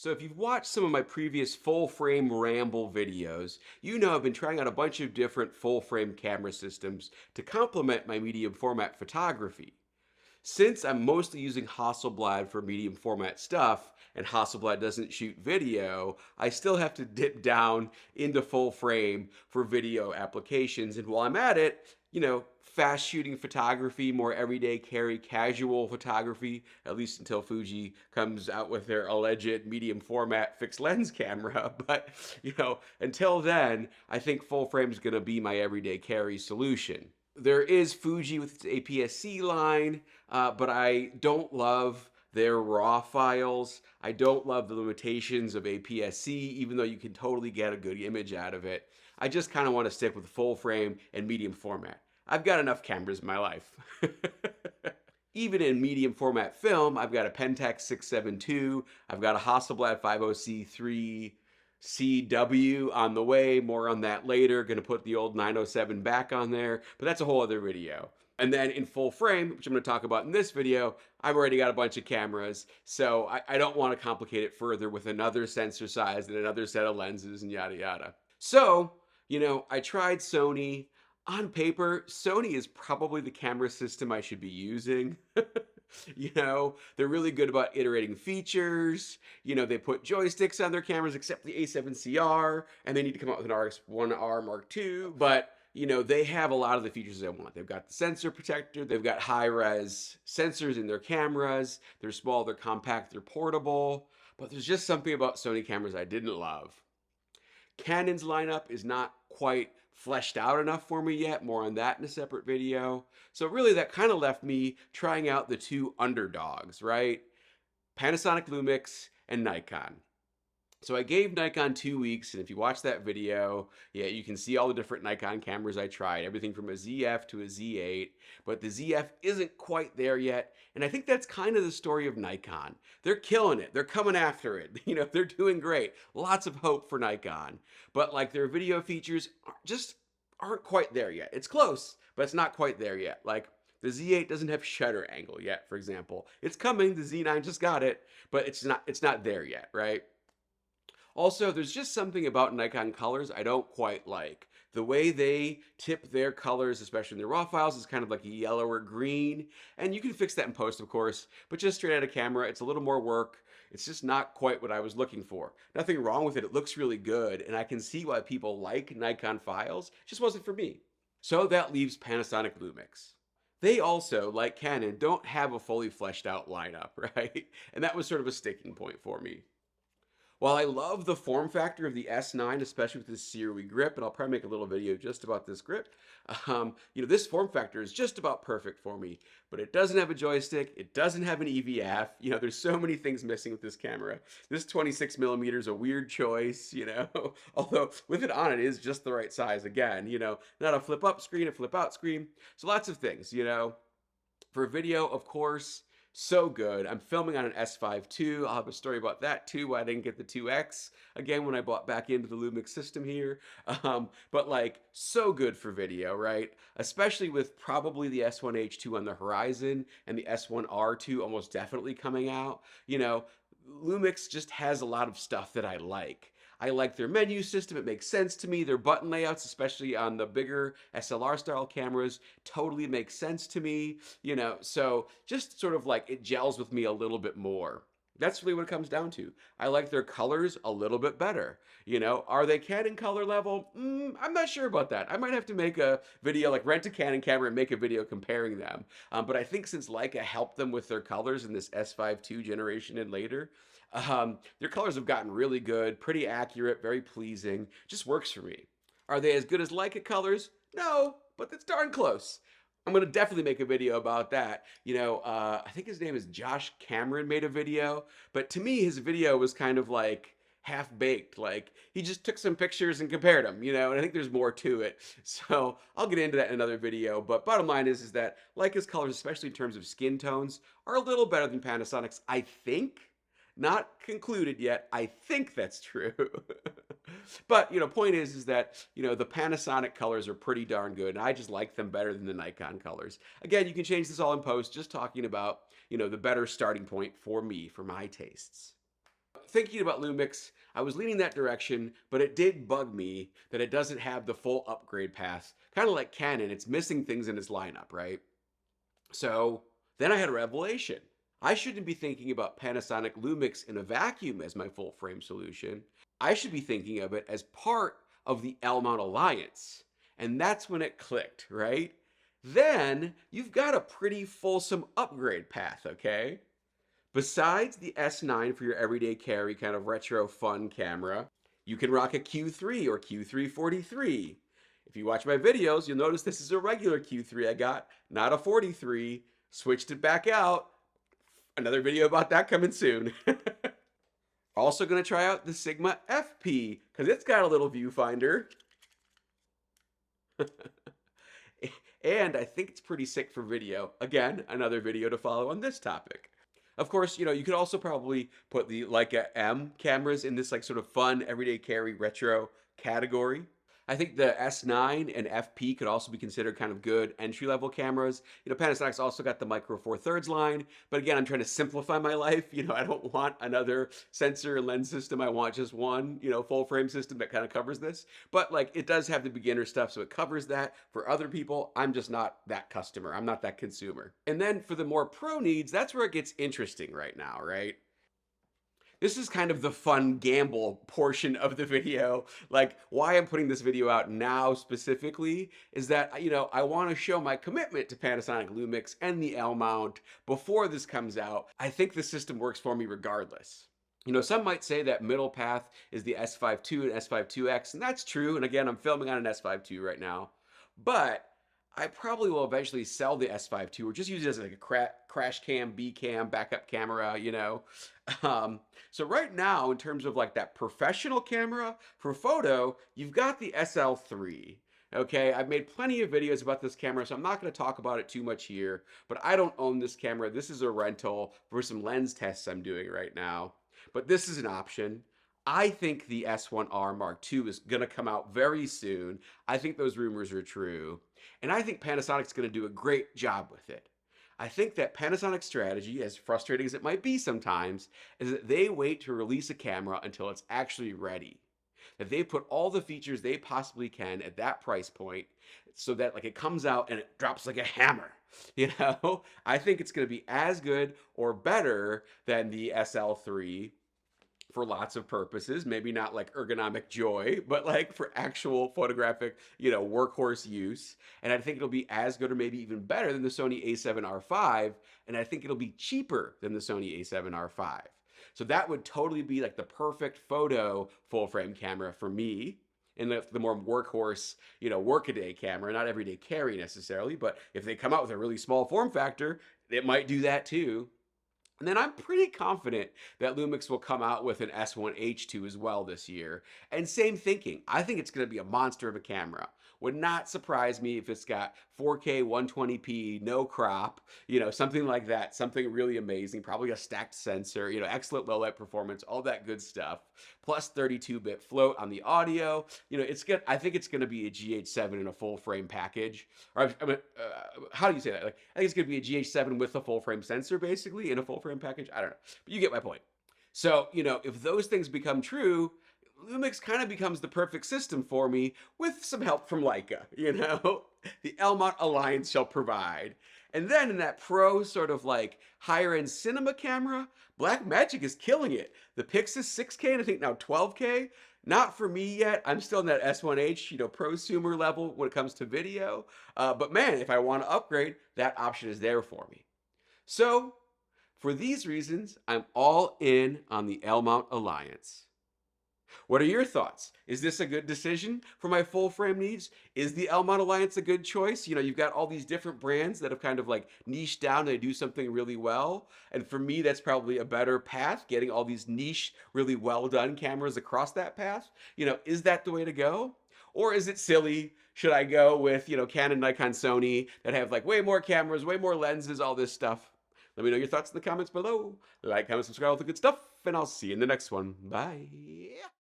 So if you've watched some of my previous full frame ramble videos, you know I've been trying out a bunch of different full frame camera systems to complement my medium format photography. Since I'm mostly using Hasselblad for medium format stuff, and Hasselblad doesn't shoot video, I still have to dip down into full frame for video applications. And while I'm at it, fast shooting photography, more everyday carry, casual photography, at least until Fuji comes out with their alleged medium format fixed lens camera. But, until then, I think full frame is going to be my everyday carry solution. There is Fuji with its APS-C line, but I don't love their raw files. I don't love the limitations of APS-C, even though you can totally get a good image out of it. I just kind of want to stick with full frame and medium format. I've got enough cameras in my life. Even in medium format film, I've got a Pentax 672, I've got a Hasselblad 50C3 CW on the way, more on that later. Going to put the old 907 back on there, but that's a whole other video. And then in full frame, which I'm going to talk about in this video, I've already got a bunch of cameras, so I don't want to complicate it further with another sensor size and another set of lenses and yada yada. So, I tried Sony. On paper, Sony is probably the camera system I should be using. They're really good about iterating features. They put joysticks on their cameras except the A7CR, and they need to come out with an RX1R Mark II. But, they have a lot of the features I want. They've got the sensor protector, they've got high-res sensors in their cameras, they're small, they're compact, they're portable. But there's just something about Sony cameras I didn't love. Canon's lineup is not quite fleshed out enough for me yet. More on that in a separate video. So really that kind of left me trying out the two underdogs, right? Panasonic Lumix and Nikon. So I gave Nikon 2 weeks, and if you watch that video, yeah, you can see all the different Nikon cameras I tried, everything from a ZF to a Z8, but the ZF isn't quite there yet, and I think that's kind of the story of Nikon. They're killing it. They're coming after it. They're doing great. Lots of hope for Nikon, but like their video features just aren't quite there yet. It's close, but it's not quite there yet. Like the Z8 doesn't have shutter angle yet, for example. It's coming. The Z9 just got it, but it's not there yet, right? Also, there's just something about Nikon colors I don't quite like. The way they tip their colors, especially in their raw files, is kind of like a yellow or green. And you can fix that in post, of course, but just straight out of camera, it's a little more work. It's just not quite what I was looking for. Nothing wrong with it. It looks really good, and I can see why people like Nikon files. It just wasn't for me. So that leaves Panasonic Lumix. They also, like Canon, don't have a fully fleshed out lineup, right? And that was sort of a sticking point for me. While I love the form factor of the S9, especially with this CRW grip, and I'll probably make a little video just about this grip, this form factor is just about perfect for me, but it doesn't have a joystick, it doesn't have an EVF, there's so many things missing with this camera. This 26mm is a weird choice, although with it on it is just the right size again, not a flip up screen, a flip out screen, so lots of things, For video, of course, so good. I'm filming on an S5 II. I'll have a story about that too, why I didn't get the 2X again when I bought back into the Lumix system here. But like, so good for video, right? Especially with probably the S1H2 on the horizon and the S1R2 almost definitely coming out. Lumix just has a lot of stuff that I like. I like their menu system. It makes sense to me. Their button layouts, especially on the bigger SLR style cameras, totally makes sense to me. So just sort of like it gels with me a little bit more. That's really what it comes down to. I like their colors a little bit better. Are they Canon color level? I'm not sure about that. I might have to make a video, like rent a Canon camera and make a video comparing them. But I think since Leica helped them with their colors in this S5 II generation and later, their colors have gotten really good, pretty accurate, very pleasing. Just works for me. Are they as good as Leica colors? No, but it's darn close. I'm going to definitely make a video about that. I think his name is Josh Cameron made a video, but to me, his video was kind of like half-baked. Like, he just took some pictures and compared them, and I think there's more to it. So I'll get into that in another video, but bottom line is that Leica's colors, especially in terms of skin tones, are a little better than Panasonic's, I think. Not concluded yet. I think that's true. But, point is that, the Panasonic colors are pretty darn good, and I just like them better than the Nikon colors. Again, you can change this all in post, just talking about, the better starting point for me, for my tastes. thinking about Lumix, I was leaning that direction, but it did bug me that it doesn't have the full upgrade path. Kind of like Canon, it's missing things in its lineup, right? So then I had a revelation. I shouldn't be thinking about Panasonic Lumix in a vacuum as my full frame solution. I should be thinking of it as part of the L-mount Alliance. And that's when it clicked, right? Then you've got a pretty fulsome upgrade path, okay? Besides the S9 for your everyday carry kind of retro fun camera, you can rock a Q3 or Q3 43. If you watch my videos, you'll notice this is a regular Q3 I got, not a 43. Switched it back out. Another video about that coming soon. Also going to try out the Sigma FP because it's got a little viewfinder. And I think it's pretty sick for video. Again, another video to follow on this topic. Of course, you could also probably put the Leica M cameras in this like sort of fun everyday carry retro category. I think the S9 and FP could also be considered kind of good entry-level cameras. Panasonic's also got the Micro Four Thirds line, but again, I'm trying to simplify my life. I don't want another sensor and lens system. I want just one, full frame system that kind of covers this. But like, it does have the beginner stuff, so it covers that. For other people, I'm just not that customer. I'm not that consumer. And then for the more pro needs, that's where it gets interesting right now, right? This is kind of the fun gamble portion of the video. Like, why I'm putting this video out now specifically is that, I want to show my commitment to Panasonic Lumix and the L mount before this comes out. I think the system works for me regardless. Some might say that middle path is the S5 II and S5 IIX, and that's true. And again, I'm filming on an S5 II right now. But I probably will eventually sell the S5 II or just use it as like a crash cam, B cam, backup camera, So right now, in terms of like that professional camera for photo, you've got the SL3. Okay, I've made plenty of videos about this camera, so I'm not going to talk about it too much here, but I don't own this camera. This is a rental for some lens tests I'm doing right now. But this is an option. I think the S1R Mark II is going to come out very soon. I think those rumors are true. And I think Panasonic's going to do a great job with it. I think that Panasonic's strategy, as frustrating as it might be sometimes, is that they wait to release a camera until it's actually ready. That they put all the features they possibly can at that price point so that like it comes out and it drops like a hammer. I think it's going to be as good or better than the SL3 for lots of purposes, maybe not like ergonomic joy, but like for actual photographic, workhorse use. And I think it'll be as good or maybe even better than the Sony a7R5. And I think it'll be cheaper than the Sony a7R5. So that would totally be like the perfect photo full frame camera for me. And the more workhorse, workaday camera, not everyday carry necessarily, but if they come out with a really small form factor, it might do that too. And then I'm pretty confident that Lumix will come out with an S1H2 as well this year. And same thinking. I think it's going to be a monster of a camera. Would not surprise me if it's got 4K 120p, no crop, something like that. Something really amazing. Probably a stacked sensor, excellent low light performance, all that good stuff. Plus 32-bit float on the audio. It's good. I think it's going to be a GH7 in a full frame package. Or how do you say that? Like, I think it's going to be a GH7 with a full frame sensor, basically, in a full frame package. I don't know, but you get my point. So, if those things become true, Lumix kind of becomes the perfect system for me with some help from Leica, The L-mount Alliance shall provide. And then in that pro sort of like higher end cinema camera, Blackmagic is killing it. The Pixis 6K and I think now 12K. Not for me yet. I'm still in that S1H, prosumer level when it comes to video. But man, if I want to upgrade, that option is there for me. So for these reasons, I'm all in on the L-mount Alliance. What are your thoughts? Is this a good decision for my full frame needs? Is the L-mount Alliance a good choice? You've got all these different brands that have kind of like niched down and they do something really well. And for me, that's probably a better path, getting all these niche, really well done cameras across that path. Is that the way to go? Or is it silly? Should I go with, Canon, Nikon, Sony that have like way more cameras, way more lenses, all this stuff? Let me know your thoughts in the comments below. Like, comment, subscribe, all the good stuff, and I'll see you in the next one. Bye.